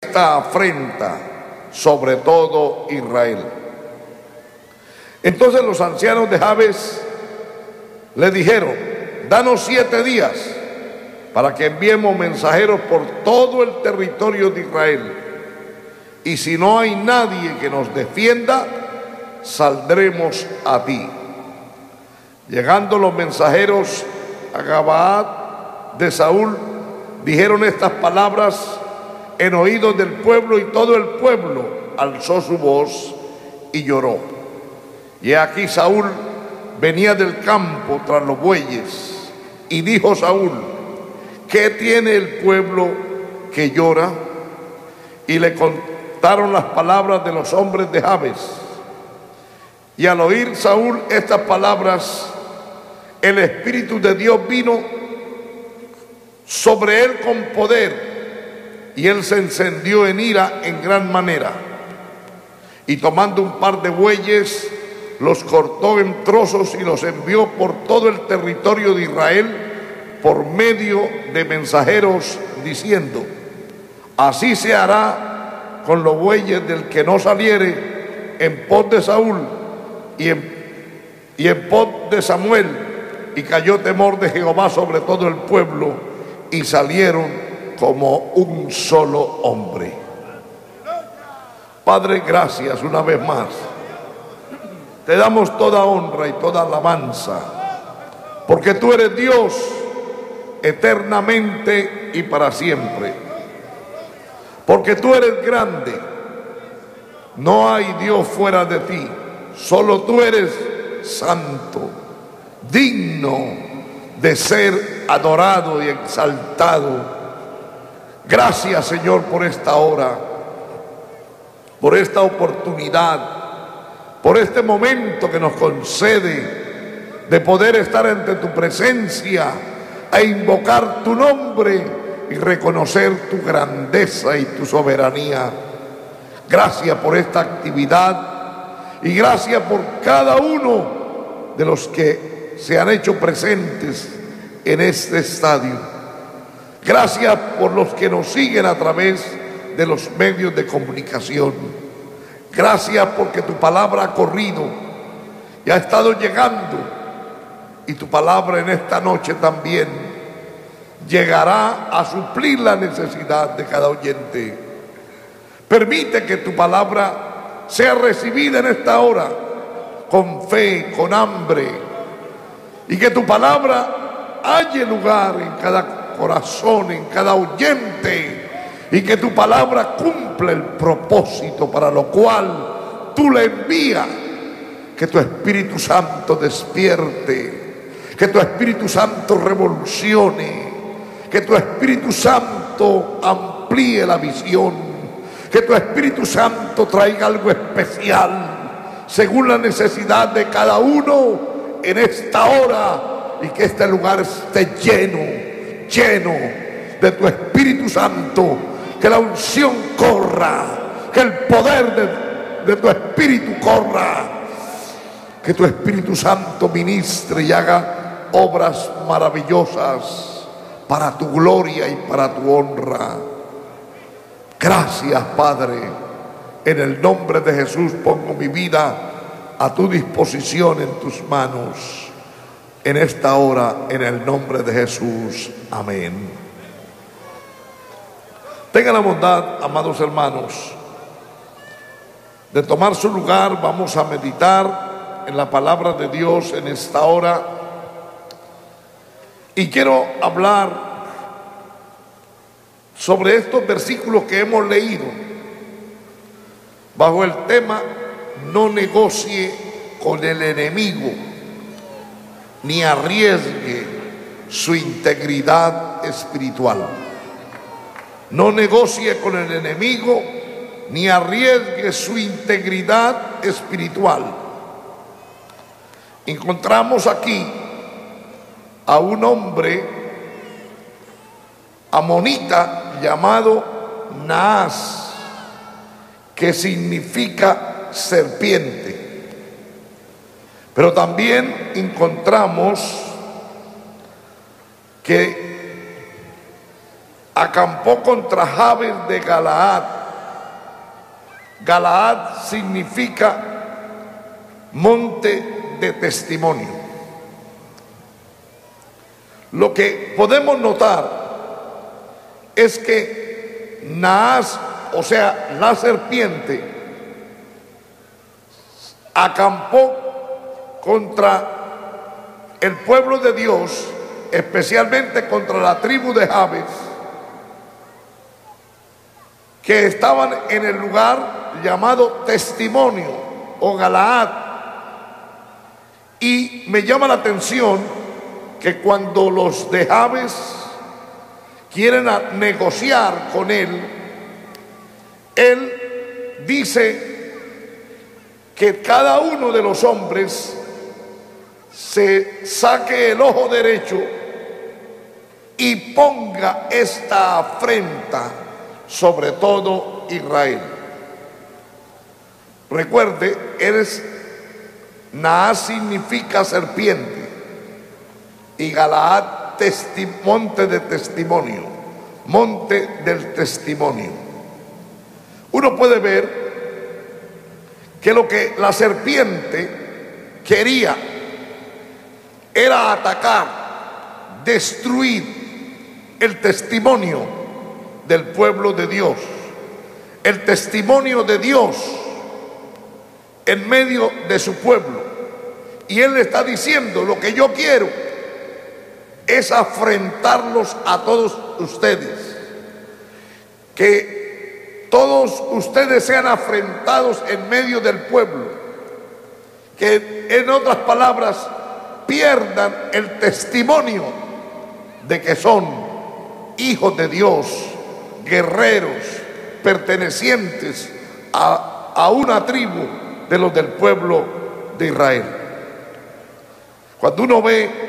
esta afrenta sobre todo Israel. Entonces los ancianos de Jabes le dijeron: danos 7 días para que enviemos mensajeros por todo el territorio de Israel, y si no hay nadie que nos defienda, saldremos a ti. Llegando los mensajeros a Gabaad de Saúl, dijeron estas palabras en oídos del pueblo, y todo el pueblo alzó su voz y lloró. Y aquí Saúl venía del campo tras los bueyes, y dijo Saúl: ¿qué tiene el pueblo que llora? Y le contaron las palabras de los hombres de Jabes. Y al oír Saúl estas palabras, el Espíritu de Dios vino sobre él con poder, y él se encendió en ira en gran manera. Y tomando un par de bueyes, los cortó en trozos y los envió por todo el territorio de Israel por medio de mensajeros, diciendo: así se hará con los bueyes del que no saliere en pos de Saúl y en pos de Samuel. Y cayó temor de Jehová sobre todo el pueblo, y salieron como un solo hombre. Padre, gracias una vez más. Te damos toda honra y toda alabanza, porque tú eres Dios eternamente y para siempre. Porque tú eres grande, no hay Dios fuera de ti, solo tú eres santo, digno de ser adorado y exaltado. Gracias, Señor, por esta hora, por esta oportunidad, por este momento que nos concede de poder estar ante tu presencia e invocar tu nombre y reconocer tu grandeza y tu soberanía. Gracias por esta actividad y gracias por cada uno de los que se han hecho presentes en este estadio. Gracias por los que nos siguen a través de los medios de comunicación. Gracias porque tu palabra ha corrido y ha estado llegando, y tu palabra en esta noche también llegará a suplir la necesidad de cada oyente. Permite que tu palabra sea recibida en esta hora con fe, con hambre, y que tu palabra halle lugar en cada corazón, en cada oyente, y que tu palabra cumpla el propósito para lo cual tú le envías. Que tu Espíritu Santo despierte, que tu Espíritu Santo revolucione, que tu Espíritu Santo amplíe la visión, que tu Espíritu Santo traiga algo especial según la necesidad de cada uno en esta hora, y que este lugar esté lleno de tu Espíritu Santo, que la unción corra, que el poder de tu Espíritu corra, que tu Espíritu Santo ministre y haga obras maravillosas para tu gloria y para tu honra. Gracias, Padre. En el nombre de Jesús pongo mi vida a tu disposición, en tus manos, en esta hora, en el nombre de Jesús. Amén. Tengan la bondad, amados hermanos, de tomar su lugar. Vamos a meditar en la palabra de Dios en esta hora, y quiero hablar sobre estos versículos que hemos leído bajo el tema: no negocie con el enemigo ni arriesgue su integridad espiritual. No negocie con el enemigo ni arriesgue su integridad espiritual. Encontramos aquí a un hombre amonita llamado Naas, que significa serpiente. Pero también encontramos que acampó contra Jabes de Galaad. Galaad significa monte de testimonio. Lo que podemos notar es que Naas, o sea, la serpiente, acampó contra el pueblo de Dios, especialmente contra la tribu de Jabes, que estaban en el lugar llamado Testimonio o Galaad. Y me llama la atención que cuando los de Jabes quieren negociar con él dice que cada uno de los hombres se saque el ojo derecho y ponga esta afrenta sobre todo Israel. Recuerde, Naas significa serpiente y Galaad monte de testimonio, monte del testimonio. Uno puede ver que lo que la serpiente quería era atacar, destruir el testimonio del pueblo de Dios, el testimonio de Dios en medio de su pueblo. Y él le está diciendo: lo que yo quiero es afrentarlos a todos ustedes, que todos ustedes sean afrentados en medio del pueblo, que en otras palabras pierdan el testimonio de que son hijos de Dios, guerreros, pertenecientes a una tribu de los del pueblo de Israel. Cuando uno ve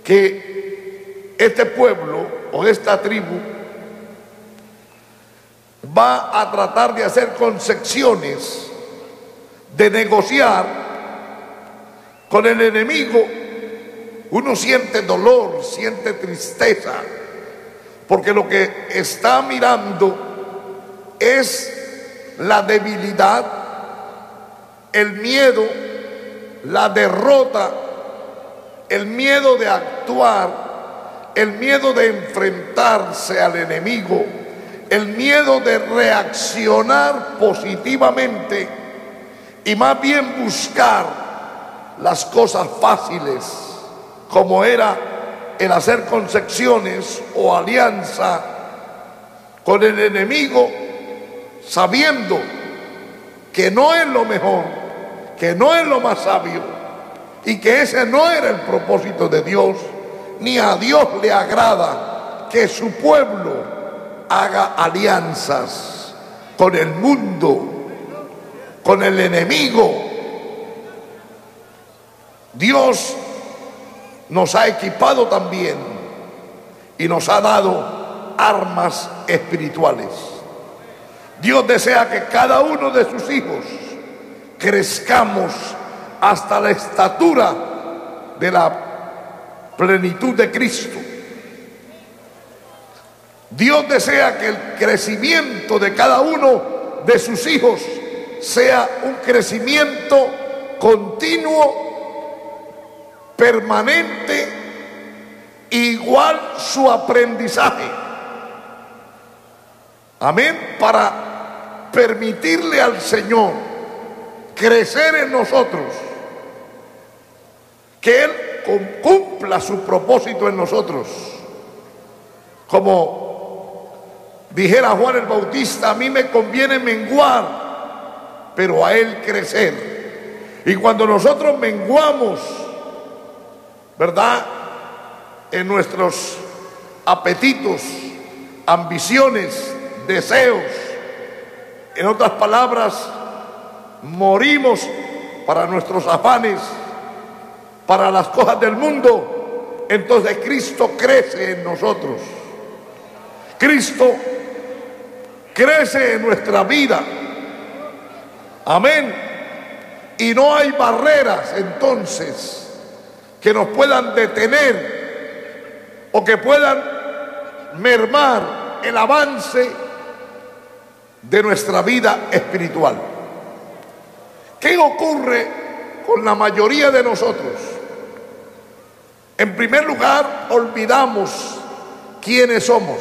que este pueblo o esta tribu va a tratar de hacer concesiones, de negociar con el enemigo, uno siente dolor, siente tristeza, porque lo que está mirando es la debilidad, el miedo, la derrota, el miedo de actuar, el miedo de enfrentarse al enemigo, el miedo de reaccionar positivamente y más bien buscar las cosas fáciles, como era el hacer concesiones o alianza con el enemigo, sabiendo que no es lo mejor, que no es lo más sabio y que ese no era el propósito de Dios, ni a Dios le agrada que su pueblo haga alianzas con el mundo, con el enemigo. Dios nos ha equipado también y nos ha dado armas espirituales. Dios desea que cada uno de sus hijos crezcamos hasta la estatura de la plenitud de Cristo. Dios desea que el crecimiento de cada uno de sus hijos sea un crecimiento continuo, permanente, igual su aprendizaje. Amén. Para permitirle al Señor crecer en nosotros, que Él cumpla su propósito en nosotros. Como dijera Juan el Bautista: a mí me conviene menguar, pero a Él crecer. Y cuando nosotros menguamos, ¿verdad?, en nuestros apetitos, ambiciones, deseos, en otras palabras, morimos para nuestros afanes, para las cosas del mundo, entonces Cristo crece en nosotros. Cristo crece en nuestra vida. Amén. Y no hay barreras entonces que nos puedan detener o que puedan mermar el avance de nuestra vida espiritual. ¿Qué ocurre con la mayoría de nosotros? En primer lugar, olvidamos quiénes somos.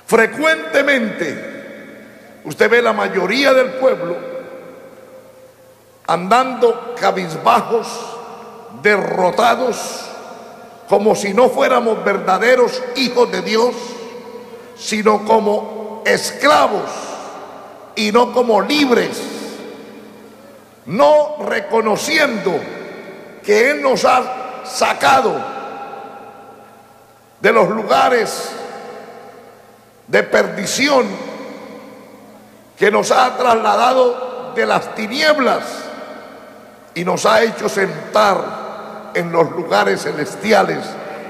Frecuentemente, usted ve la mayoría del pueblo andando cabizbajos, derrotados, como si no fuéramos verdaderos hijos de Dios, sino como esclavos y no como libres, no reconociendo que Él nos ha sacado de los lugares de perdición, que nos ha trasladado de las tinieblas y nos ha hecho sentar en los lugares celestiales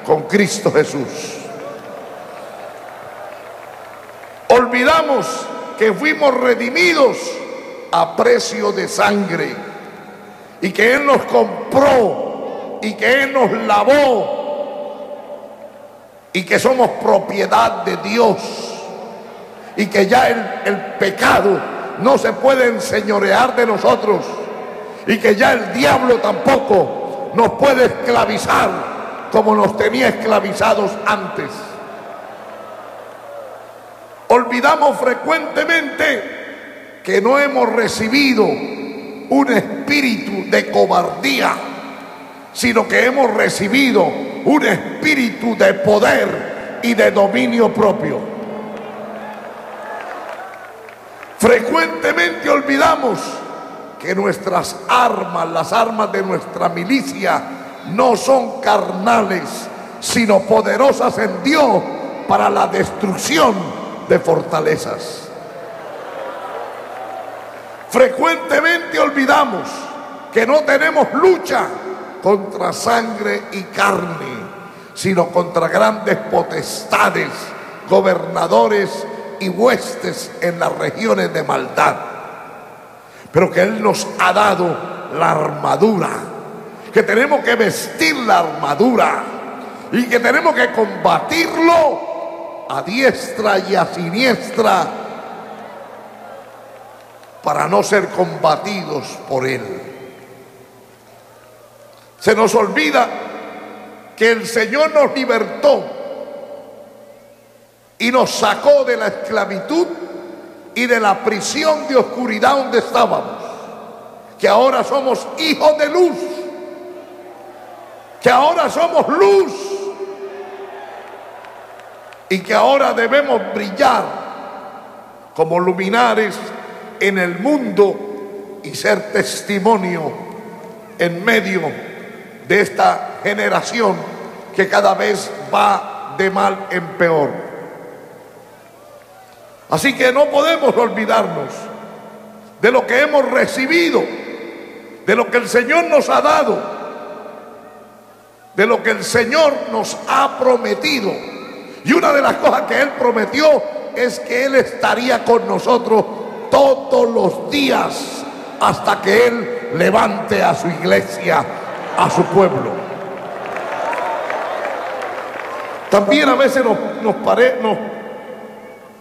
con Cristo Jesús. Olvidamos que fuimos redimidos a precio de sangre y que Él nos compró y que Él nos lavó y que somos propiedad de Dios y que ya el pecado no se puede enseñorear de nosotros y que ya el diablo tampoco nos puede esclavizar como nos tenía esclavizados antes. Olvidamos frecuentemente que no hemos recibido un espíritu de cobardía, sino que hemos recibido un espíritu de poder y de dominio propio. Frecuentemente olvidamos que nuestras armas, las armas de nuestra milicia, no son carnales, sino poderosas en Dios para la destrucción de fortalezas. Frecuentemente olvidamos que no tenemos lucha contra sangre y carne, sino contra grandes potestades, gobernadores y huestes en las regiones de maldad. Pero que Él nos ha dado la armadura, que tenemos que vestir la armadura y que tenemos que combatirlo a diestra y a siniestra para no ser combatidos por Él. Se nos olvida que el Señor nos libertó y nos sacó de la esclavitud y de la prisión de oscuridad donde estábamos, que ahora somos hijos de luz, que ahora somos luz y que ahora debemos brillar como luminares en el mundo y ser testimonio en medio de esta generación que cada vez va de mal en peor. Así que no podemos olvidarnos de lo que hemos recibido, de lo que el Señor nos ha dado, de lo que el Señor nos ha prometido. Y una de las cosas que Él prometió es que Él estaría con nosotros todos los días hasta que Él levante a su iglesia, a su pueblo. También a veces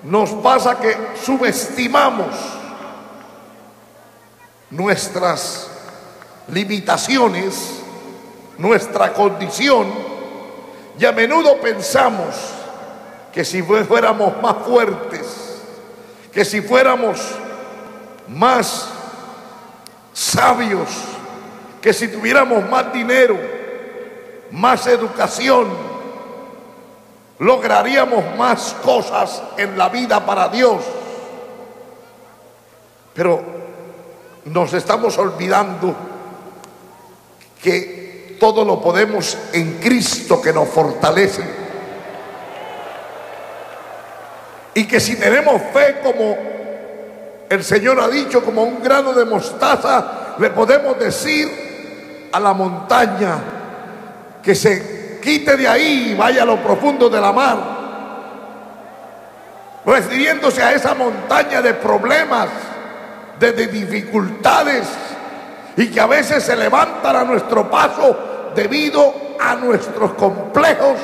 nos pasa que subestimamos nuestras limitaciones, nuestra condición, y a menudo pensamos que si fuéramos más fuertes, que si fuéramos más sabios, que si tuviéramos más dinero, más educación, lograríamos más cosas en la vida para Dios. Pero nos estamos olvidando que todo lo podemos en Cristo que nos fortalece. Y que si tenemos fe, como el Señor ha dicho, como un grano de mostaza, le podemos decir a la montaña que se quite de ahí y vaya a lo profundo de la mar, refiriéndose a esa montaña de problemas, de dificultades, y que a veces se levantan a nuestro paso debido a nuestros complejos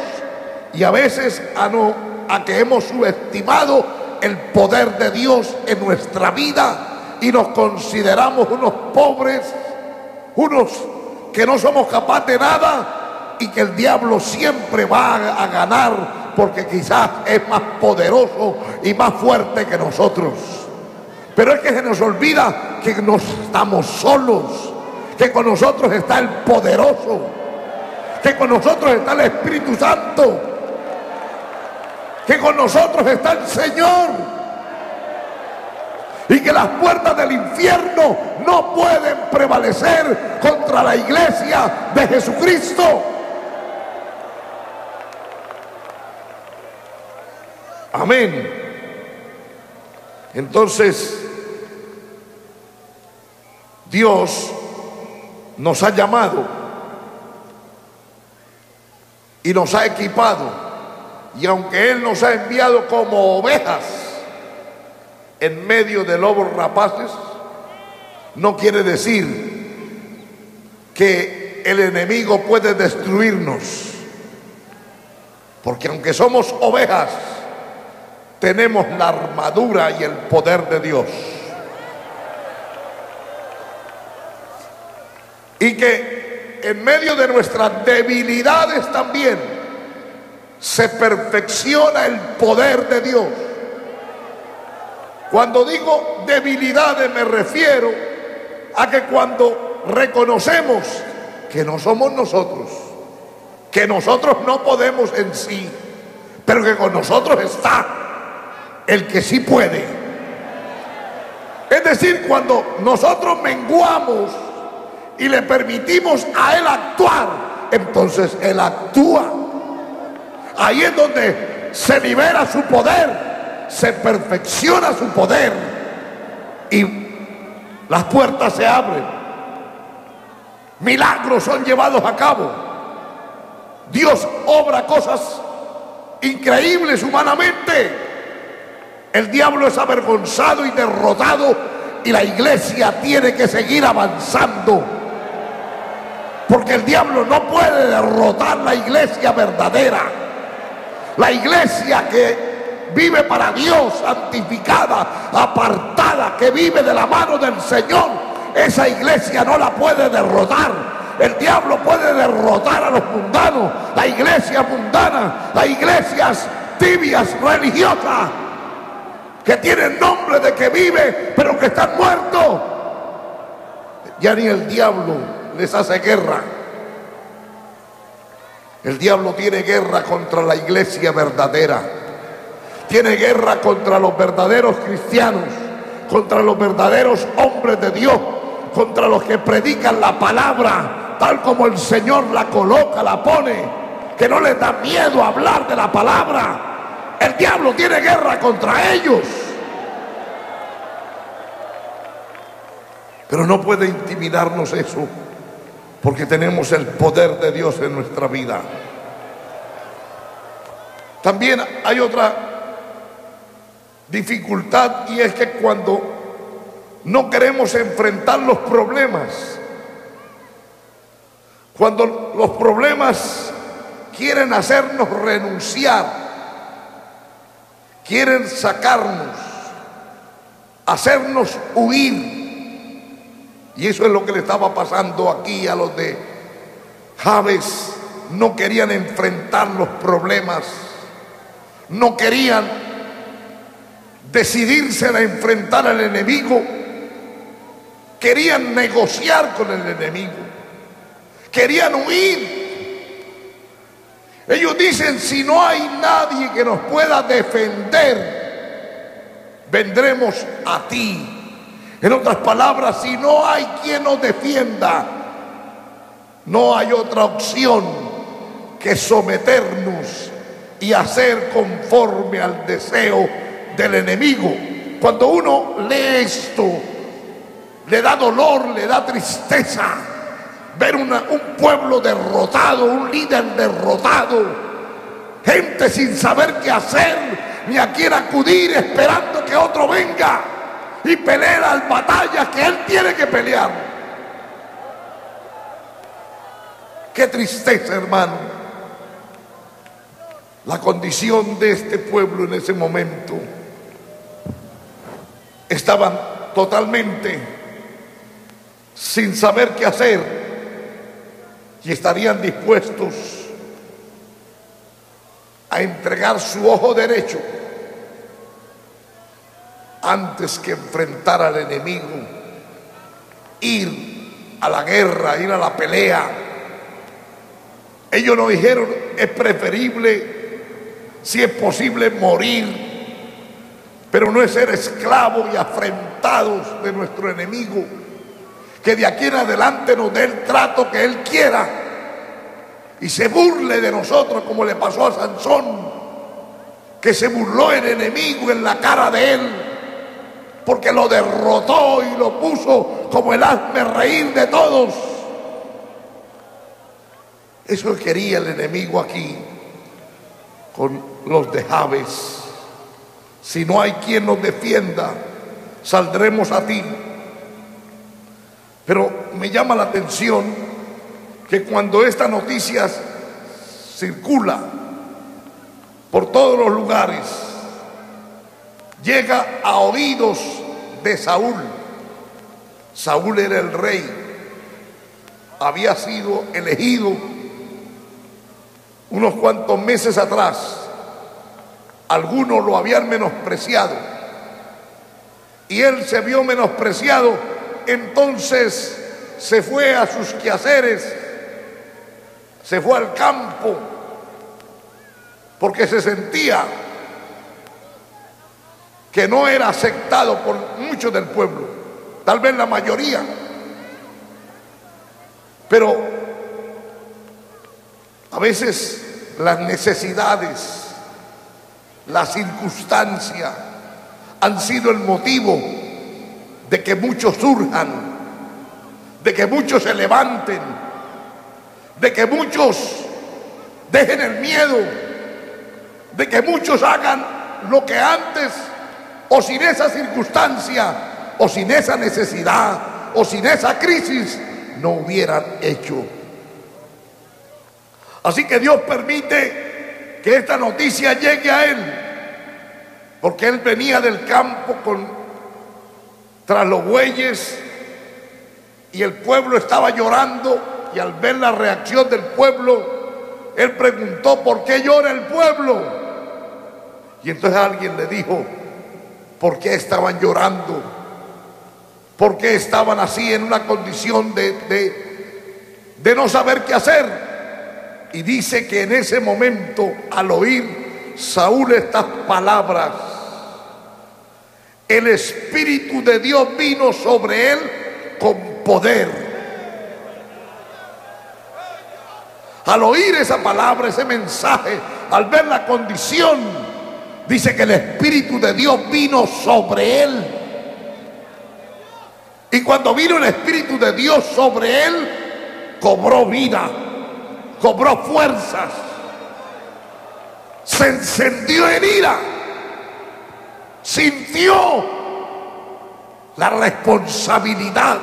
y a veces a que hemos subestimado el poder de Dios en nuestra vida y nos consideramos unos pobres, unos que no somos capaces de nada, y que el diablo siempre va a ganar porque quizás es más poderoso y más fuerte que nosotros. Pero es que se nos olvida que no estamos solos, que con nosotros está el poderoso, que con nosotros está el Espíritu Santo, que con nosotros está el Señor, y que las puertas del infierno no pueden prevalecer contra la iglesia de Jesucristo. Amén. Entonces, Dios nos ha llamado y nos ha equipado, y aunque Él nos ha enviado como ovejas en medio de lobos rapaces, no quiere decir que el enemigo puede destruirnos, porque aunque somos ovejas, tenemos la armadura y el poder de Dios. Y que en medio de nuestras debilidades también se perfecciona el poder de Dios. Cuando digo debilidades me refiero a que cuando reconocemos que no somos nosotros, que nosotros no podemos en sí, pero que con nosotros está el que sí puede. Es decir, cuando nosotros menguamos y le permitimos a Él actuar, entonces Él actúa. Ahí es donde se libera su poder, se perfecciona su poder y las puertas se abren. Milagros son llevados a cabo. Dios obra cosas increíbles humanamente. El diablo es avergonzado y derrotado, y la iglesia tiene que seguir avanzando, porque el diablo no puede derrotar la iglesia verdadera, la iglesia que vive para Dios, santificada, apartada, que vive de la mano del Señor. Esa iglesia no la puede derrotar. El diablo puede derrotar a los mundanos, la iglesia mundana, las iglesias tibias, religiosas, que tienen nombre de que vive, pero que están muertos. Ya ni el diablo les hace guerra. El diablo tiene guerra contra la iglesia verdadera. Tiene guerra contra los verdaderos cristianos, contra los verdaderos hombres de Dios, contra los que predican la palabra tal como el Señor la coloca, la pone, que no les da miedo hablar de la palabra. El diablo tiene guerra contra ellos, pero no puede intimidarnos eso, porque tenemos el poder de Dios en nuestra vida. También hay otra dificultad, y es que cuando no queremos enfrentar los problemas, cuando los problemas quieren hacernos renunciar, quieren sacarnos, hacernos huir. Y eso es lo que le estaba pasando aquí a los de Jabes. No querían enfrentar los problemas, no querían decidirse a enfrentar al enemigo, querían negociar con el enemigo, querían huir. Ellos dicen: si no hay nadie que nos pueda defender, vendremos a ti. En otras palabras, si no hay quien nos defienda, no hay otra opción que someternos y hacer conforme al deseo del enemigo. Cuando uno lee esto, le da dolor, le da tristeza ver un pueblo derrotado, un líder derrotado, gente sin saber qué hacer ni a quién acudir, esperando que otro venga y pelee las batallas que él tiene que pelear. Qué tristeza, hermano. La condición de este pueblo en ese momento, estaban totalmente sin saber qué hacer y estarían dispuestos a entregar su ojo derecho antes que enfrentar al enemigo, ir a la guerra, ir a la pelea. Ellos nos dijeron: es preferible, si es posible, morir, pero no es ser esclavos y afrentados de nuestro enemigo, que de aquí en adelante nos dé el trato que él quiera y se burle de nosotros, como le pasó a Sansón, que se burló el enemigo en la cara de él, porque lo derrotó y lo puso como el hazme reír de todos. Eso quería el enemigo aquí con los de Jabes. Si no hay quien nos defienda, saldremos a ti. Pero me llama la atención que cuando esta noticia circula por todos los lugares, llega a oídos de Saúl. Saúl era el rey, había sido elegido unos cuantos meses atrás. Algunos lo habían menospreciado y él se vio menospreciado, entonces se fue a sus quehaceres, se fue al campo, porque se sentía que no era aceptado por muchos del pueblo, tal vez la mayoría. Pero a veces las necesidades, la circunstancia han sido el motivo de que muchos surjan, de que muchos se levanten, de que muchos dejen el miedo, de que muchos hagan lo que antes, o sin esa circunstancia, o sin esa necesidad, o sin esa crisis, no hubieran hecho. Así que Dios permite que esta noticia llegue a él, porque él venía del campo tras los bueyes y el pueblo estaba llorando, y al ver la reacción del pueblo, él preguntó: ¿por qué llora el pueblo? Y entonces alguien le dijo: ¿por qué estaban llorando? ¿Por qué estaban así en una condición de no saber qué hacer? Y dice que en ese momento, al oír Saúl estas palabras, el Espíritu de Dios vino sobre él con poder. Al oír esa palabra, ese mensaje, al ver la condición, dice que el Espíritu de Dios vino sobre él. Y cuando vino el Espíritu de Dios sobre él, cobró vida, cobró fuerzas, se encendió en ira, sintió la responsabilidad,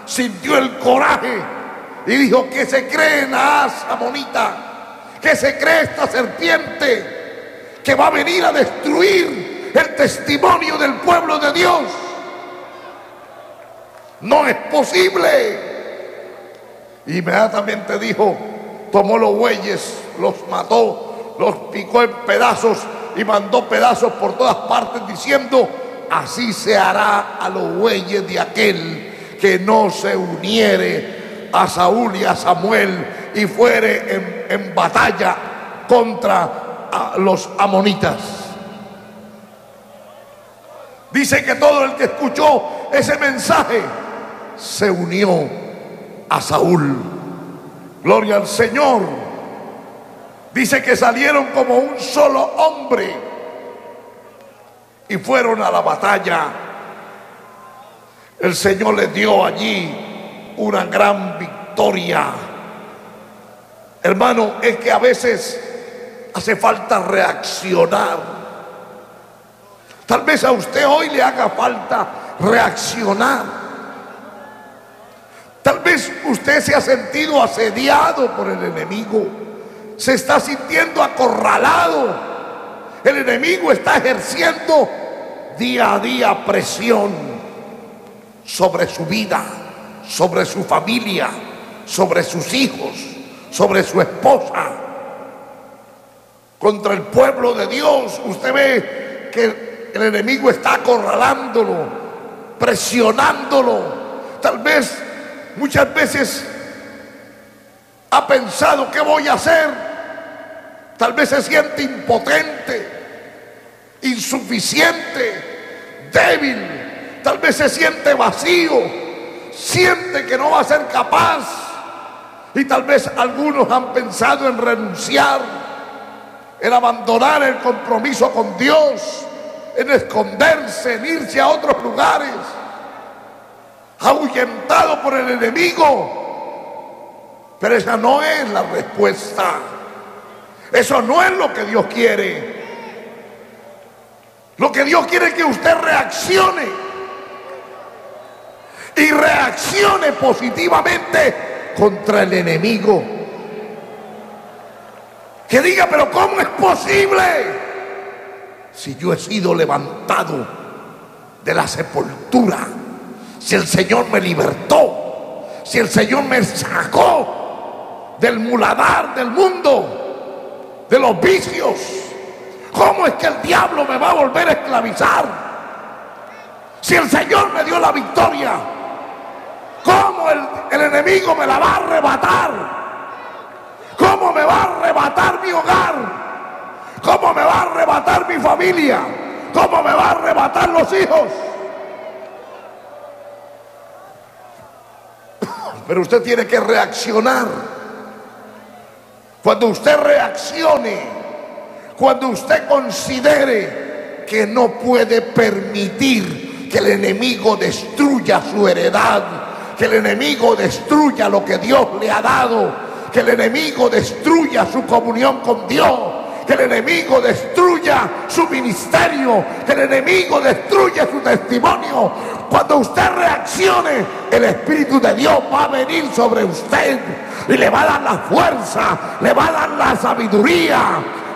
sintió el coraje y dijo: ¿qué se cree Naas amonita? ¿Qué se cree esta serpiente que va a venir a destruir el testimonio del pueblo de Dios? No es posible. Inmediatamente dijo, tomó los bueyes, los mató, los picó en pedazos y mandó pedazos por todas partes, diciendo: así se hará a los bueyes de aquel que no se uniere a Saúl y a Samuel y fuere en batalla contra los amonitas. Dice que todo el que escuchó ese mensaje se unió a Saúl. Gloria al Señor. Dice que salieron como un solo hombre y fueron a la batalla. El Señor les dio allí una gran victoria. Hermano, es que a veces hace falta reaccionar. Tal vez a usted hoy le haga falta reaccionar. Tal vez usted se ha sentido asediado por el enemigo. se está sintiendo acorralado. El enemigo está ejerciendo día a día presión sobre su vida, sobre su familia, sobre sus hijos, sobre su esposa, contra el pueblo de Dios. Usted ve que el enemigo está acorralándolo, presionándolo. Tal vez, muchas veces ha pensado: ¿qué voy a hacer? Tal vez se siente impotente, insuficiente, débil. Tal vez se siente vacío, siente que no va a ser capaz. Y tal vez algunos han pensado en renunciar, en abandonar el compromiso con Dios, en esconderse, en irse a otros lugares, ahuyentado por el enemigo. Pero esa no es la respuesta. Eso no es lo que Dios quiere. Lo que Dios quiere es que usted reaccione, y reaccione positivamente contra el enemigo. Que diga: pero ¿cómo es posible si yo he sido levantado de la sepultura? Si el Señor me libertó, si el Señor me sacó del muladar del mundo, de los vicios, ¿cómo es que el diablo me va a volver a esclavizar? Si el Señor me dio la victoria, ¿cómo el enemigo me la va a arrebatar? ¿Cómo me va a arrebatar mi hogar? ¿Cómo me va a arrebatar mi familia? ¿Cómo me va a arrebatar los hijos? Pero usted tiene que reaccionar. Cuando usted reaccione, cuando usted considere que no puede permitir que el enemigo destruya su heredad, que el enemigo destruya lo que Dios le ha dado, que el enemigo destruya su comunión con Dios, que el enemigo destruya su ministerio, que el enemigo destruya su testimonio. Cuando usted reaccione, el Espíritu de Dios va a venir sobre usted y le va a dar la fuerza, le va a dar la sabiduría,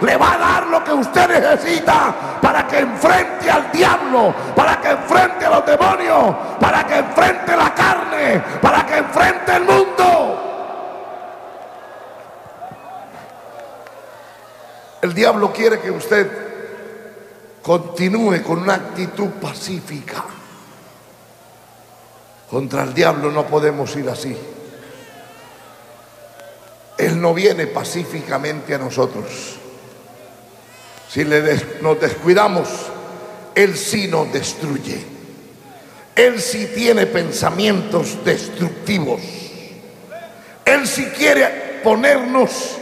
le va a dar lo que usted necesita para que enfrente al diablo, para que enfrente a los demonios, para que enfrente la carne, para que enfrente el mundo. El diablo quiere que usted continúe con una actitud pacífica. Contra el diablo no podemos ir así. Él no viene pacíficamente a nosotros. Si nos descuidamos, Él sí nos destruye. Él sí tiene pensamientos destructivos. Él sí quiere ponernos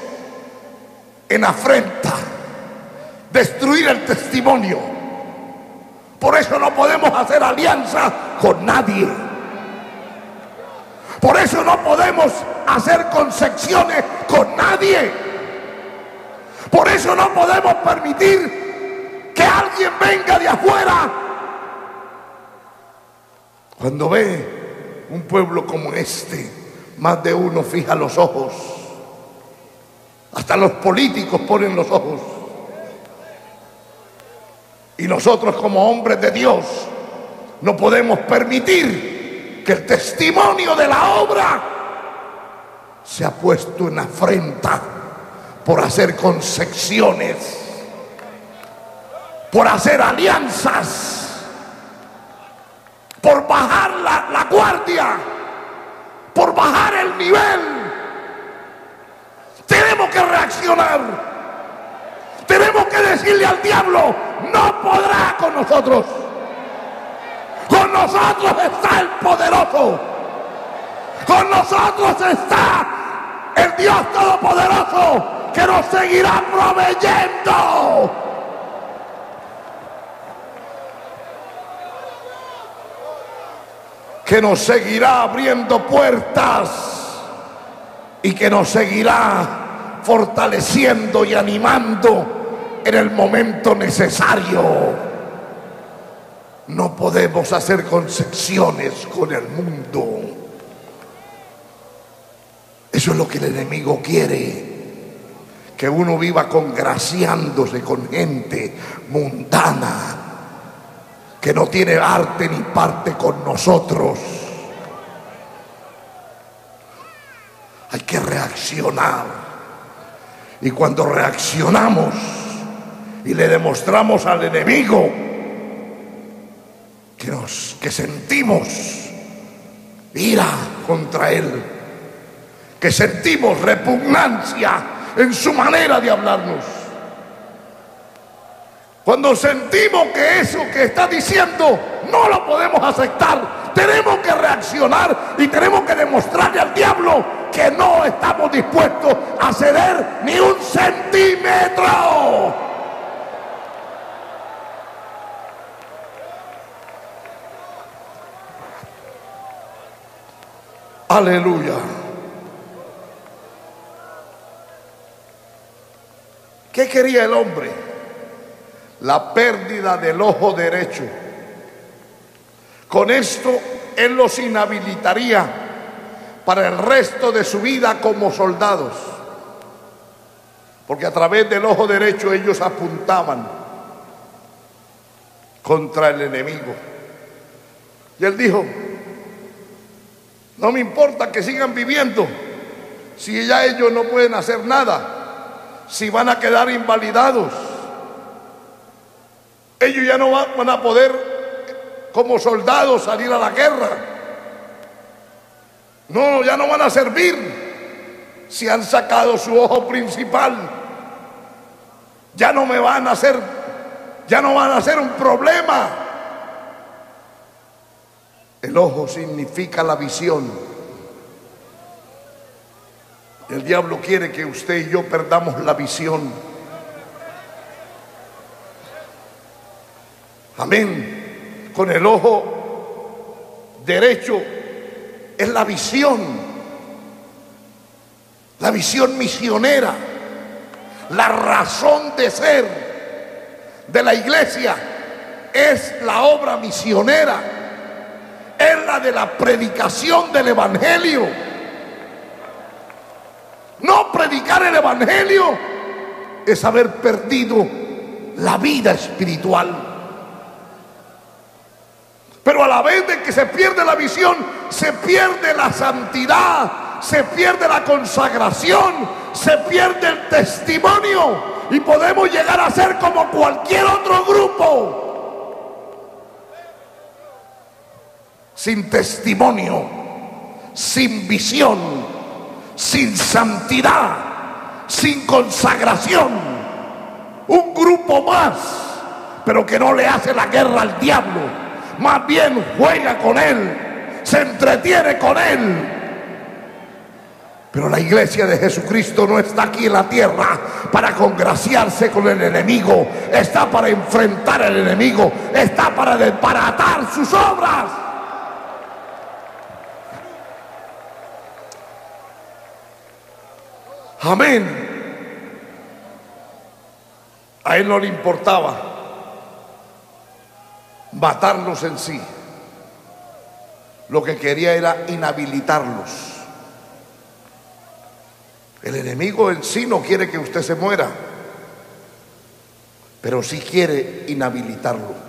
en afrenta, destruir el testimonio. Por eso no podemos hacer alianza con nadie. Por eso no podemos hacer concesiones con nadie. Por eso no podemos permitir que alguien venga de afuera. Cuando ve un pueblo como este, más de uno fija los ojos. Hasta los políticos ponen los ojos. Y nosotros, como hombres de Dios, no podemos permitir que el testimonio de la obra se ha puesto en afrenta por hacer concesiones, por hacer alianzas, por bajar la guardia, por bajar el nivel. Tenemos que reaccionar. Tenemos que decirle al diablo: no podrá con nosotros. Con nosotros está el poderoso. Con nosotros está el Dios todopoderoso, que nos seguirá proveyendo. Que nos seguirá abriendo puertas y que nos seguirá fortaleciendo y animando en el momento necesario. No podemos hacer concesiones con el mundo. Eso es lo que el enemigo quiere. que uno viva congraciándose con gente mundana, que no tiene arte ni parte con nosotros. Hay que reaccionar. Y cuando reaccionamos y le demostramos al enemigo que sentimos ira contra él, que sentimos repugnancia en su manera de hablarnos, cuando sentimos que eso que está diciendo no lo podemos aceptar, tenemos que reaccionar y tenemos que demostrarle al diablo que no estamos dispuestos a ceder ni un centímetro. Aleluya. ¿Qué quería el hombre? La pérdida del ojo derecho. Con esto él los inhabilitaría para el resto de su vida como soldados, porque a través del ojo derecho ellos apuntaban contra el enemigo. Y él dijo: no me importa que sigan viviendo, si ya ellos no pueden hacer nada, si van a quedar invalidados, ellos ya no van a poder como soldados salir a la guerra, no, ya no van a servir si han sacado su ojo principal, ya no me van a hacer, ya no van a ser un problema. El ojo significa la visión. El diablo quiere que usted y yo perdamos la visión. Amén. Con el ojo derecho es la visión misionera, la razón de ser de la iglesia es la obra misionera, es la de la predicación del evangelio. No predicar el evangelio es haber perdido la vida espiritual. Pero a la vez de que se pierde la visión, se pierde la santidad, se pierde la consagración, se pierde el testimonio y podemos llegar a ser como cualquier otro grupo. Sin testimonio, sin visión, sin santidad, sin consagración. Un grupo más, pero que no le hace la guerra al diablo, más bien juega con él, se entretiene con él. Pero la iglesia de Jesucristo no está aquí en la tierra para congraciarse con el enemigo, está para enfrentar al enemigo, está para desbaratar sus obras. Amén. A él no le importaba matarlos en sí. Lo que quería era inhabilitarlos. El enemigo en sí no quiere que usted se muera, pero sí quiere inhabilitarlo.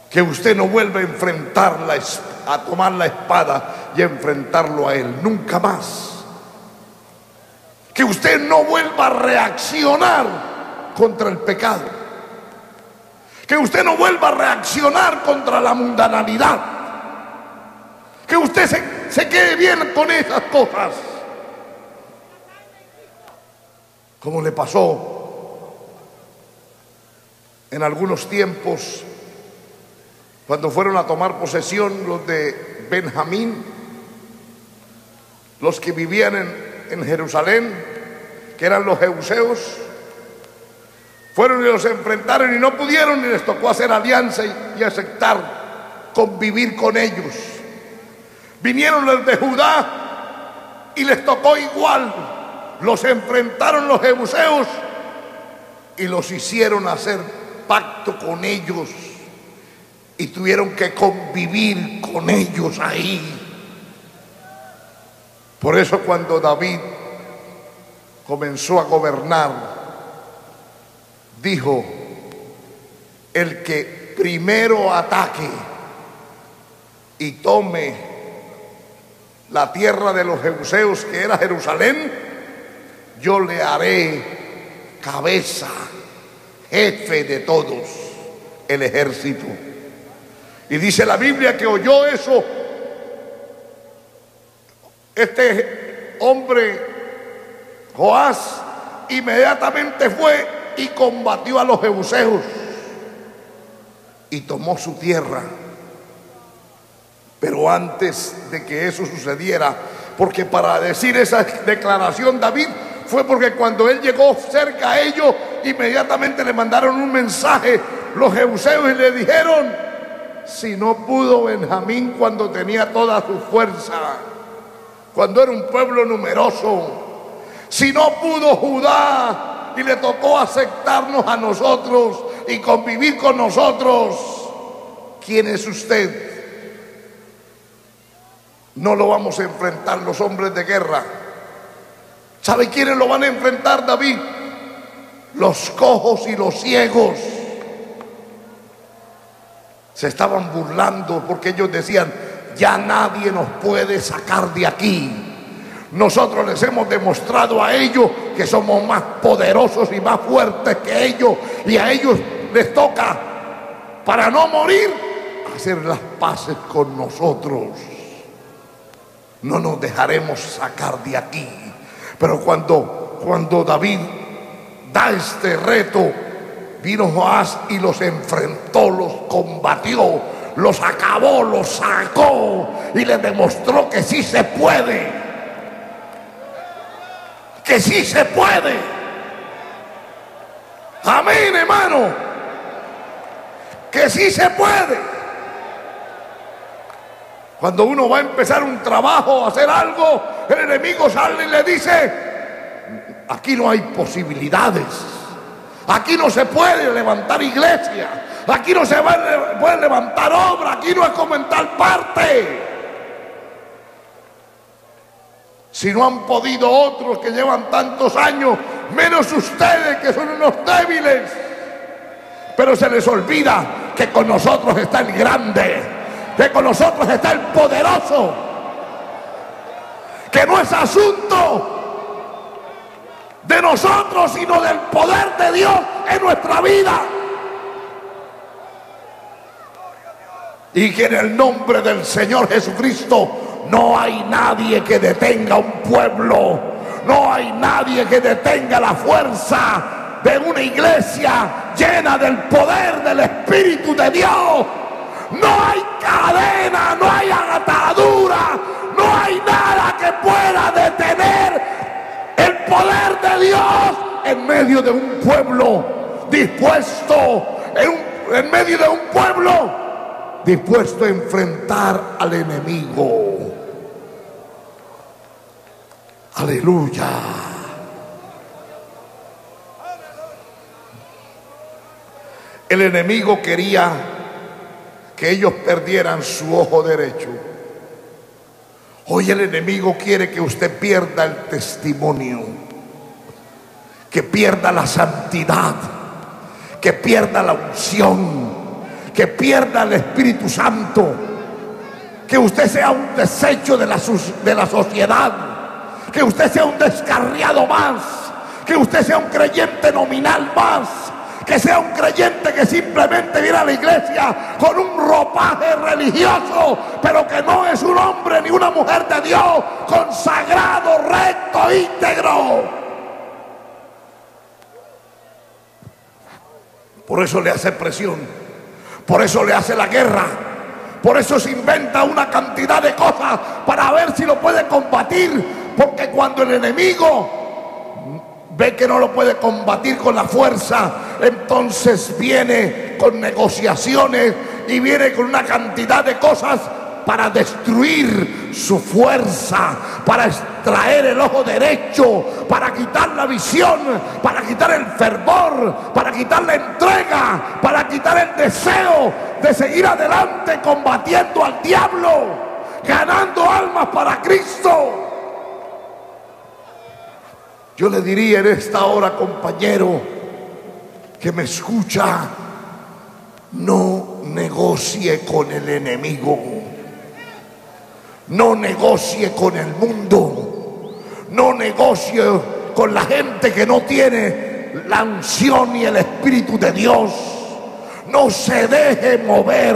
Que usted no vuelva a enfrentar a tomar la espada y enfrentarlo a él, nunca más. Que usted no vuelva a reaccionar contra el pecado, que usted no vuelva a reaccionar contra la mundanalidad, que usted se quede bien con esas cosas, como le pasó en algunos tiempos cuando fueron a tomar posesión los de Benjamín, los que vivían en Jerusalén, que eran los jebuseos. Fueron y los enfrentaron y no pudieron, y les tocó hacer alianza y aceptar convivir con ellos. Vinieron los de Judá y les tocó igual. Los enfrentaron los jebuseos y los hicieron hacer pacto con ellos y tuvieron que convivir con ellos ahí. Por eso cuando David comenzó a gobernar, dijo: el que primero ataque y tome la tierra de los jebuseos, que era Jerusalén, yo le haré cabeza, jefe de todos el ejército. Y dice la Biblia que oyó eso este hombre Joás, inmediatamente fue y combatió a los jebuseos y tomó su tierra. Pero antes de que eso sucediera, porque para decir esa declaración David fue porque cuando él llegó cerca a ellos, inmediatamente le mandaron un mensaje los jebuseos y le dijeron: si no pudo Benjamín cuando tenía toda su fuerza, cuando era un pueblo numeroso, si no pudo Judá y le tocó aceptarnos a nosotros y convivir con nosotros, ¿quién es usted? No lo vamos a enfrentar los hombres de guerra. ¿Sabe quiénes lo van a enfrentar, David? Los cojos y los ciegos. Se estaban burlando porque ellos decían: ya nadie nos puede sacar de aquí. Nosotros les hemos demostrado a ellos que somos más poderosos y más fuertes que ellos, y a ellos les toca, para no morir, hacer las paces con nosotros. No nos dejaremos sacar de aquí. Pero cuando David da este reto, vino Joás y los enfrentó, los combatió, los acabó, los sacó y les demostró que sí se puede, que sí se puede. Amén, hermano, que sí se puede. Cuando uno va a empezar un trabajo, a hacer algo, el enemigo sale y le dice: aquí no hay posibilidades, aquí no se puede levantar iglesia, aquí no se puede levantar obra, aquí no es como en tal parte. Si no han podido otros que llevan tantos años, menos ustedes que son unos débiles. Pero se les olvida que con nosotros está el grande, que con nosotros está el poderoso, que no es asunto de nosotros, sino del poder de Dios en nuestra vida. Y que en el nombre del Señor Jesucristo no hay nadie que detenga un pueblo, no hay nadie que detenga la fuerza de una iglesia llena del poder del Espíritu de Dios. No hay cadena, no hay atadura, no hay nada que pueda detener el poder de Dios en medio de un pueblo dispuesto, en medio de un pueblo dispuesto a enfrentar al enemigo. Aleluya. El enemigo quería que ellos perdieran su ojo derecho. Hoy el enemigo quiere que usted pierda el testimonio, que pierda la santidad, que pierda la unción, que pierda el Espíritu Santo, que usted sea un desecho de la sociedad, que usted sea un descarriado más, que usted sea un creyente nominal más, que sea un creyente que simplemente viene a la iglesia con un ropaje religioso, pero que no es un hombre ni una mujer de Dios consagrado, recto, íntegro. Por eso le hace presión, por eso le hace la guerra, por eso se inventa una cantidad de cosas para ver si lo puede combatir, porque cuando el enemigo ve que no lo puede combatir con la fuerza, entonces viene con negociaciones y viene con una cantidad de cosas para destruir su fuerza, para extraer el ojo derecho, para quitar la visión, para quitar el fervor, para quitar la entrega, para quitar el deseo de seguir adelante combatiendo al diablo, ganando almas para Cristo. Yo le diría en esta hora, compañero, que me escucha, no negocie con el enemigo, no negocie con el mundo, no negocie con la gente que no tiene la unción y el Espíritu de Dios. No se deje mover,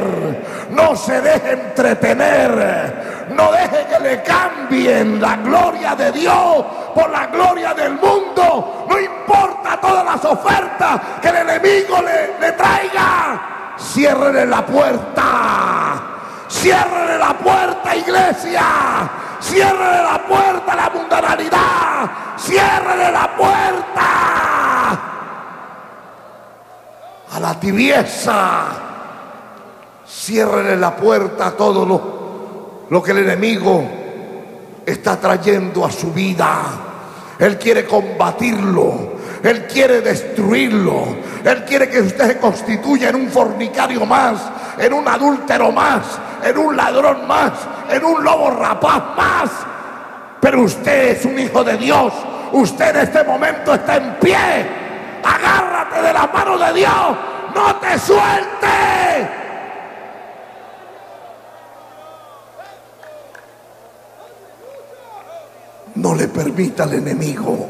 no se deje entretener, no deje que le cambien la gloria de Dios por la gloria del mundo. No importa todas las ofertas que el enemigo le traiga. Ciérrele la puerta, ciérrele la puerta, iglesia, ciérrele la puerta a la mundanalidad, ciérrele la puerta a la tibieza, ciérrele la puerta a todo lo que el enemigo está trayendo a su vida. Él quiere combatirlo, él quiere destruirlo, él quiere que usted se constituya en un fornicario más, en un adúltero más, en un ladrón más, en un lobo rapaz más. Pero usted es un hijo de Dios, usted en este momento está en pie. Agárrate de la mano de Dios, no te suelte. No le permita al enemigo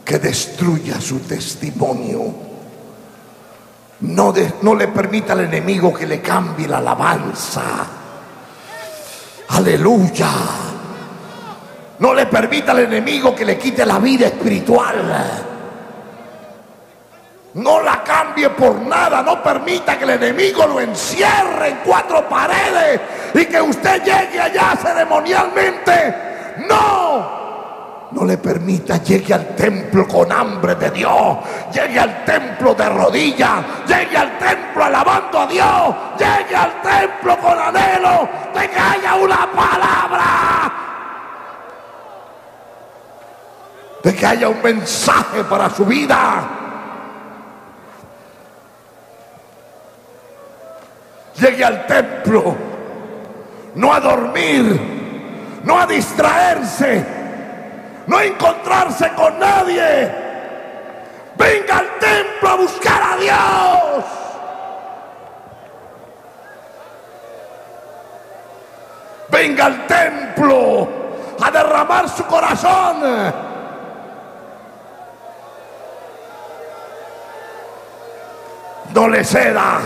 que destruya su testimonio. No le permita al enemigo que le cambie la alabanza. Aleluya. No le permita al enemigo que le quite la vida espiritual. No la cambie por nada. No permita que el enemigo lo encierre en cuatro paredes y que usted llegue allá ceremonialmente. No le permita. Llegue al templo con hambre de Dios, llegue al templo de rodillas, llegue al templo alabando a Dios, llegue al templo con anhelo de que haya una palabra, de que haya un mensaje para su vida. Llegue al templo, no a dormir, no a distraerse, no a encontrarse con nadie. Venga al templo a buscar a Dios. Venga al templo a derramar su corazón. No le ceda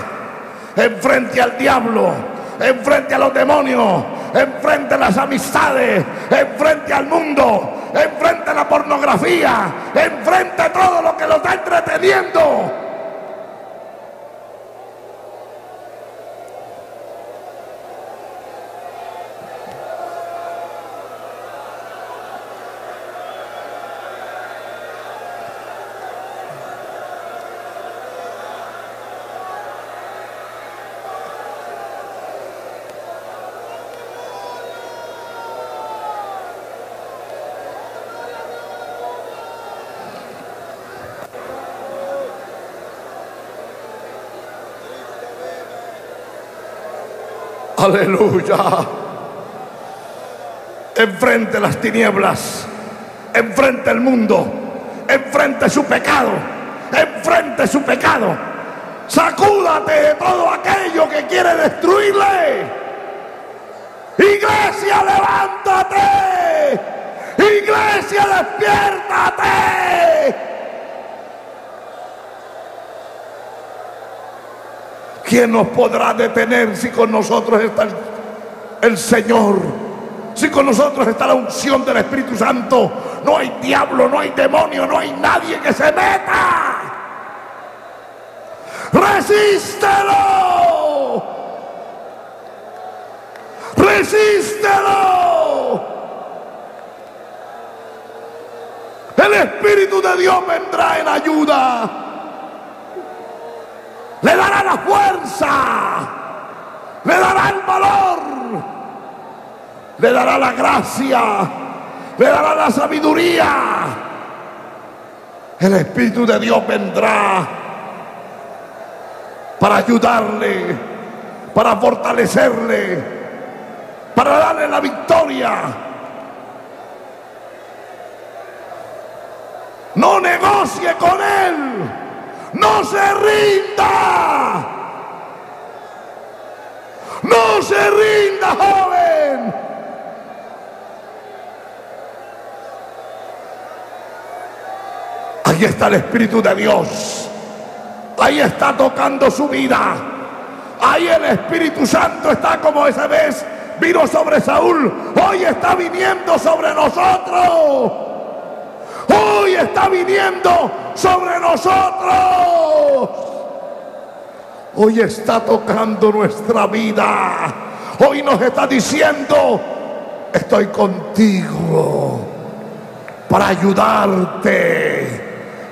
enfrente al diablo, enfrente a los demonios, enfrente a las amistades, enfrente al mundo, enfrente a la pornografía, enfrente a todo lo que lo está entreteniendo. Aleluya. Enfrente las tinieblas, enfrente el mundo, enfrente su pecado, enfrente su pecado. Sacúdate de todo aquello que quiere destruirle. Iglesia, levántate. Iglesia, despiértate. ¿Quién nos podrá detener si con nosotros está el Señor? Si con nosotros está la unción del Espíritu Santo, no hay diablo, no hay demonio, no hay nadie que se meta. ¡Resístelo! ¡Resístelo! El Espíritu de Dios vendrá en ayuda. Le dará la fuerza, le dará el valor, le dará la gracia, le dará la sabiduría. El Espíritu de Dios vendrá para ayudarle, para fortalecerle, para darle la victoria. No negocie con él. No se rinda. No se rinda, joven. Ahí está el Espíritu de Dios. Ahí está tocando su vida. Ahí el Espíritu Santo está como esa vez vino sobre Saúl. Hoy está viniendo sobre nosotros. Hoy está viniendo sobre nosotros. Hoy está tocando nuestra vida. Hoy nos está diciendo: estoy contigo para ayudarte,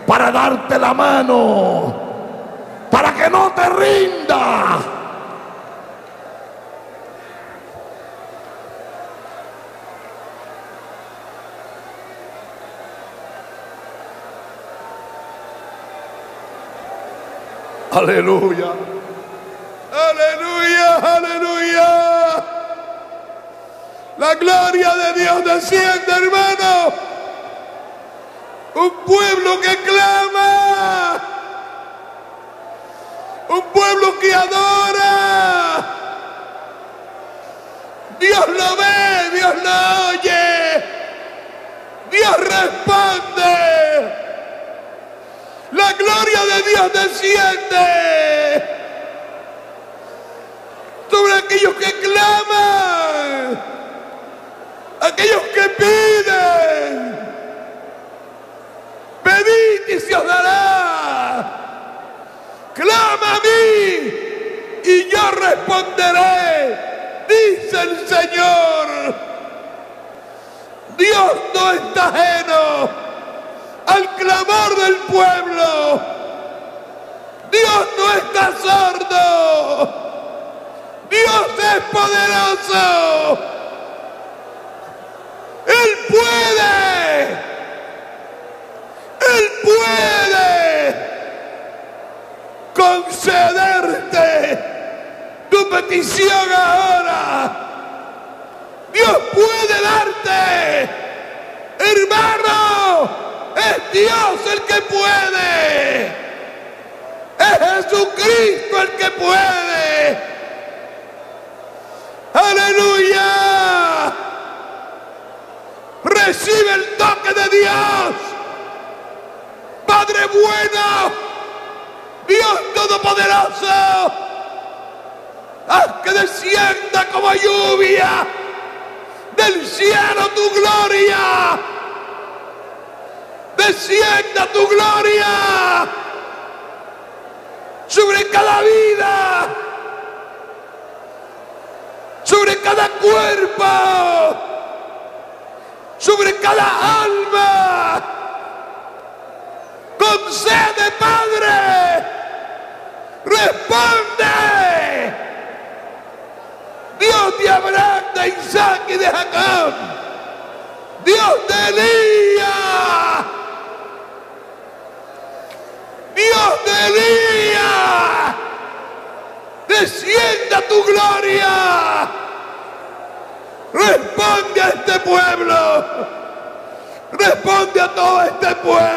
para darte la mano, para que no te rinda. Aleluya. Aleluya, aleluya. La gloria de Dios desciende, hermano. Un pueblo que clama. Un pueblo que adora. Dios lo ve, Dios lo oye. Dios responde. La gloria de Dios desciende sobre aquellos que claman, aquellos que piden. Pedid y se os dará. Clama a mí y yo responderé, dice el Señor. Dios no está ajeno al clamor del pueblo. Dios no está sordo. Dios es poderoso. Él puede. Él puede concederte tu petición ahora. Dios puede darte, hermano. Es Dios el que puede. Es Jesucristo el que puede. Aleluya. Recibe el toque de Dios. Padre bueno, Dios todopoderoso, haz que descienda como lluvia del cielo tu gloria. Descienda tu gloria sobre cada vida, sobre cada cuerpo, sobre cada alma. Concede, Padre, responde. Dios de Abraham, de Isaac y de Jacob, Dios de Elías, Dios de Elías, descienda tu gloria. Responde a este pueblo, responde a todo este pueblo.